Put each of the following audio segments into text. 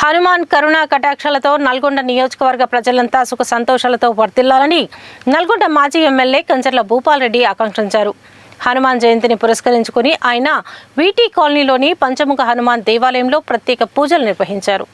హనుమాన్ కరుణా కటాక్షలతో నల్గొండ నియోజకవర్గ ప్రజలంతా సుఖ సంతోషాలతో వర్ధిల్లాలని నల్గొండ మాజీ ఎమ్మెల్యే కంచర్ల భూపాల్ రెడ్డి ఆకాంక్షించారు. హనుమాన్ జయంతిని పురస్కరించుకుని ఆయన వీటీ కాలనీలోని పంచముఖ హనుమాన్ దేవాలయంలో ప్రత్యేక పూజలు నిర్వహించారు.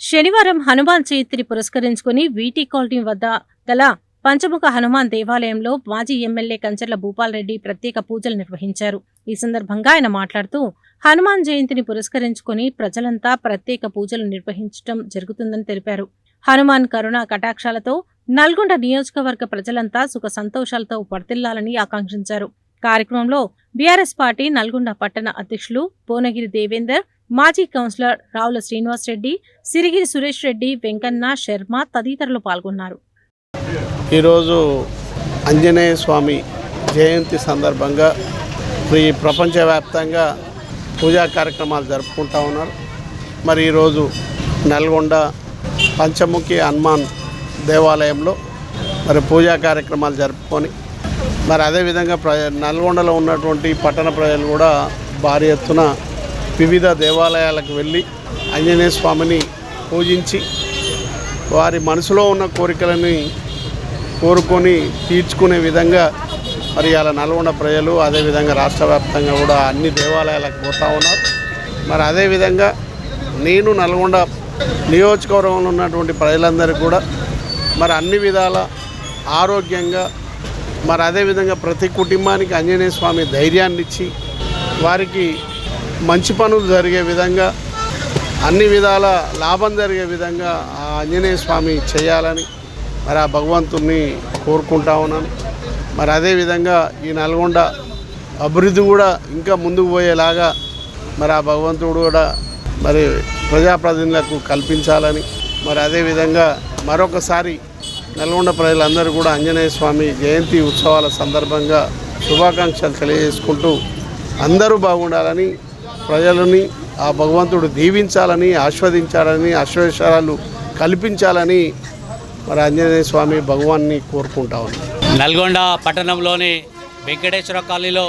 శనివారం హనుమాన్ జయంతిని పురస్కరించుకుని వీటీ కాలనీ వద్ద గల పంచముఖ హనుమాన్ దేవాలయంలో మాజీ ఎమ్మెల్యే కంచర్ల భూపాల్ రెడ్డి ప్రత్యేక పూజలు నిర్వహించారు. ఈ సందర్భంగా ఆయన మాట్లాడుతూ హనుమాన్ జయంతిని పురస్కరించుకుని ప్రజలంతా ప్రత్యేక పూజలు నిర్వహించడం జరుగుతుందని తెలిపారు. హనుమాన్ కరుణా కటాక్షాలతో నల్గొండ నియోజకవర్గ ప్రజలంతా సుఖ సంతోషాలతో వర్ధిల్లాలని ఆకాంక్షించారు. కార్యక్రమంలో బీఆర్ఎస్ పార్టీ నల్గొండ పట్టణ అధ్యక్షులు భువనగిరి దేవేందర్, మాజీ కౌన్సిలర్ రావుల శ్రీనివాస్ రెడ్డి, సిరిగిరి సురేష్ రెడ్డి, వెంకన్న, శర్మ తదితరులు పాల్గొన్నారు. ఈరోజు ఆంజనేయ స్వామి జయంతి సందర్భంగా ఈ ప్రపంచవ్యాప్తంగా పూజా కార్యక్రమాలు జరుపుకుంటూ ఉన్నారు. మరి ఈరోజు నల్గొండ పంచముఖి హనుమాన్ దేవాలయంలో మరి పూజా కార్యక్రమాలు జరుపుకొని మరి అదేవిధంగా నల్గొండలో ఉన్నటువంటి పట్టణ ప్రజలు కూడా భారీ ఎత్తున వివిధ దేవాలయాలకు వెళ్ళి ఆంజనేయ స్వామిని పూజించి వారి మనసులో ఉన్న కోరికలని కోరుకొని తీర్చుకునే విధంగా మరి అలా నల్గొండ ప్రజలు అదేవిధంగా రాష్ట్ర వ్యాప్తంగా కూడా అన్ని దేవాలయాలకు పోతూ ఉన్నారు. మరి అదేవిధంగా నేను నల్గొండ నియోజకవర్గంలో ఉన్నటువంటి ప్రజలందరికీ కూడా మరి అన్ని విధాల ఆరోగ్యంగా మరి అదేవిధంగా ప్రతి కుటుంబానికి ఆంజనేయ స్వామి ధైర్యాన్ని ఇచ్చి వారికి మంచి పనులు జరిగే విధంగా అన్ని విధాల లాభం జరిగే విధంగా ఆ ఆంజనేయ స్వామి చేయాలని మరి ఆ భగవంతుణ్ణి కోరుకుంటా ఉన్నాను. మరి అదేవిధంగా ఈ నల్గొండ అభివృద్ధి కూడా ఇంకా ముందుకు పోయేలాగా మరి ఆ భగవంతుడు కూడా మరి ప్రజాప్రతినిధులకు కల్పించాలని మరి అదేవిధంగా మరొకసారి నల్గొండ ప్రజలందరూ కూడా ఆంజనేయ స్వామి జయంతి ఉత్సవాల సందర్భంగా శుభాకాంక్షలు తెలియజేసుకుంటూ అందరూ బాగుండాలని, ప్రజలని ఆ భగవంతుడు దీవించాలని, ఆస్వాదించాలని, ఆశీర్వాదాలు కల్పించాలని మరి ఆంజనేయ స్వామి భగవాన్ని కోరుకుంటా ఉన్నాం. నల్గొండ పట్టణంలోని వెంకటేశ్వర కాలనీలో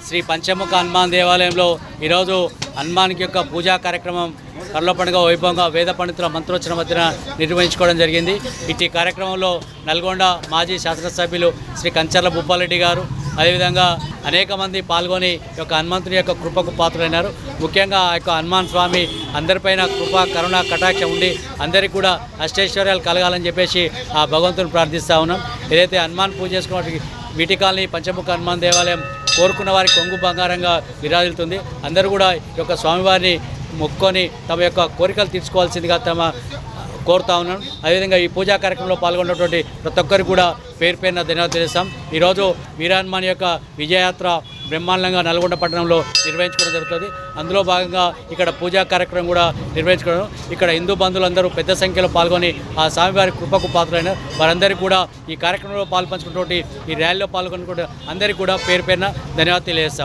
శ్రీ పంచముఖ హనుమాన్ దేవాలయంలో ఈరోజు హనుమాన్కి యొక్క పూజా కార్యక్రమం కర్ల పండుగ వైభవంగా వేద పండితుల మంత్రోచ్చరణ మధ్యన నిర్వహించుకోవడం జరిగింది. ఇట్టి కార్యక్రమంలో నల్గొండ మాజీ శాసనసభ్యులు శ్రీ కంచర్ల భూపాల్ రెడ్డి గారు అదేవిధంగా అనేక మంది పాల్గొని యొక్క హనుమంతుని యొక్క కృపకు పాత్రులైనారు. ముఖ్యంగా ఆ యొక్క హనుమాన్ స్వామి అందరిపైన కృప కరుణ కటాక్ష ఉండి అందరికీ కూడా అష్టైశ్వర్యాలు కలగాలని చెప్పేసి ఆ భగవంతుని ప్రార్థిస్తూ ఉన్నాం. ఏదైతే హనుమాన్ పూజ చేసుకున్న వీటి కాలనీ పంచముఖ హనుమాన్ దేవాలయం కోరుకున్న వారికి కొంగు బంగారంగా విరాజిల్లుతుంది. అందరూ కూడా ఈ యొక్క స్వామివారిని మొక్కుకొని తమ యొక్క కోరికలు తీర్చుకోవాల్సిందిగా కోరుతా ఉన్నాను. అదేవిధంగా ఈ పూజా కార్యక్రమంలో పాల్గొన్నటువంటి ప్రతి ఒక్కరికి కూడా పేరు పేరున ధన్యవాదాలు తెలియజేస్తాం. ఈరోజు వీరహనుమాన్ యొక్క విజయయాత్ర బ్రహ్మాండంగా నల్గొండ పట్టణంలో నిర్వహించుకోవడం జరుగుతుంది. అందులో భాగంగా ఇక్కడ పూజా కార్యక్రమం కూడా నిర్వహించుకోవడం, ఇక్కడ హిందూ బంధువులందరూ పెద్ద సంఖ్యలో పాల్గొని ఆ స్వామివారి కృపకు పాత్రైన వారందరికీ కూడా ఈ కార్యక్రమంలో పాల్పంచుకున్నటువంటి ఈ ర్యాలీలో పాల్గొనుకుంటే అందరికీ కూడా పేరు పేరున ధన్యవాదాలు తెలియజేస్తాం.